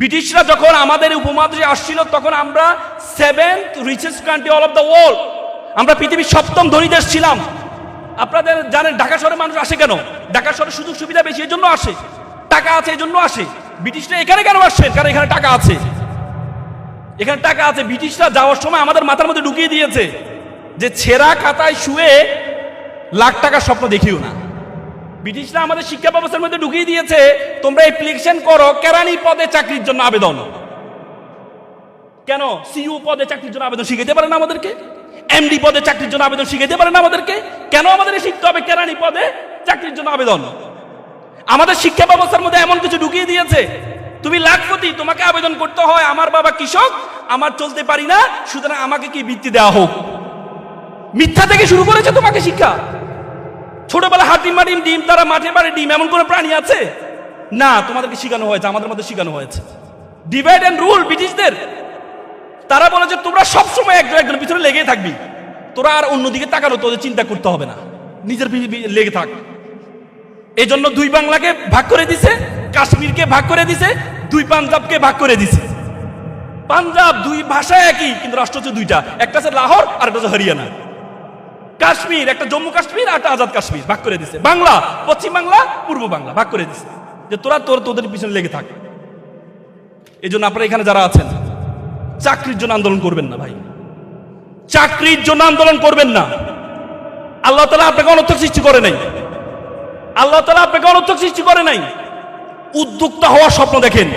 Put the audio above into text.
ব্রিটিশরা যখন আমাদের উপমহাদেশে আসছিল তখন আমরা 7th richest country all of the world, আমরা পৃথিবীর 7ম ধনী দেশ ছিলাম। আপনাদের জানেন ঢাকা শহরে মানুষ আসে কেন? ঢাকা শহরে সুযোগ সুবিধা বেশি এই জন্য আসে, টাকা আছে এই জন্য আসে। ব্রিটিশরা এখানে কেন আসছেন? কারণ এখানে টাকা আছে, এখানে টাকা আছে। ব্রিটিশরা যাওয়ার সময় আমাদের মাথার মধ্যে ঢুকিয়ে দিয়েছে যে ছেঁড়া খাতায় শুয়ে লাখ টাকার স্বপ্ন দেখিও না। ব্রিটিশরা আমাদের শিক্ষা ব্যবস্থার মধ্যে ঢুকিয়ে দিয়েছে তোমরা অ্যাপ্লিকেশন করো কেরানি পদে চাকরির জন্য আবেদন। কেন? সিইও পদে চাকরির জন্য আবেদন শিখাইতে পারে না আমাদেরকে? এমডি পদে চাকরির জন্য আবেদন শিখাইতে পারে না আমাদেরকে? কেন আমাদের শিখতে হবে কেরানি পদে চাকরির জন্য আবেদন? আমাদের শিক্ষা ব্যবস্থার মধ্যে এমন কিছু ঢুকিয়ে দিয়েছে তুমি লাখপতি, তোমাকে আবেদন করতে হয় আমার বাবা কৃষক, আমার চলতে পারি না, সুতরাং আমাকে কি বৃত্তি দেওয়া হোক। মিথ্যা থেকে শুরু করেছে তোমাকে শিক্ষা। ছোটবেলা হাতি মারি ডিম, তারা মাঠে পারে ডিম, এমন কোন প্রাণী আছে? না, তোমাদেরকে শিখানো হয়েছে, আমাদের মধ্যে শিখানো হয়েছে ডিভাইড এন্ড রুল। ব্রিটিশদের তারা বলে যে তোমরা সবসময় একজন একজনের পিছনে লেগেই থাকবি, তোরা আর অন্যদিকে তাকানো তোদের চিন্তা করতে হবে না, নিজের লেগে থাক। এই জন্য দুই বাংলাকে ভাগ করে দিছে, কাশ্মীরকে ভাগ করে দিছে, দুই পাঞ্জাবকে ভাগ করে দিছে। পাঞ্জাব দুই ভাষা একই, কিন্তু রাষ্ট্র হচ্ছে দুইটা, একটা হচ্ছে লাহোর আর একটা হচ্ছে হরিয়ানা। কাশ্মীর একটা জম্মু কাশ্মীর আর একটা আজাদ কাশ্মীর ভাগ করে দিছে। বাংলা পশ্চিম বাংলা পূর্ব বাংলা ভাগ করে দিছে, যে তোরা তোদের পিছনে লেগে থাক। এই জন্য আপনারা এখানে যারা আছেন চাকরির জন্য আন্দোলন করবেন না ভাই, চাকরির জন্য আন্দোলন করবেন না। আল্লাহ তাআলা আপনাকে অনর্থক সৃষ্টি করে নাই, আল্লাহ তাআলা আপনাকে অনর্থক সৃষ্টি করে নাই। উদ্যোক্তা হওয়ার স্বপ্ন দেখেন।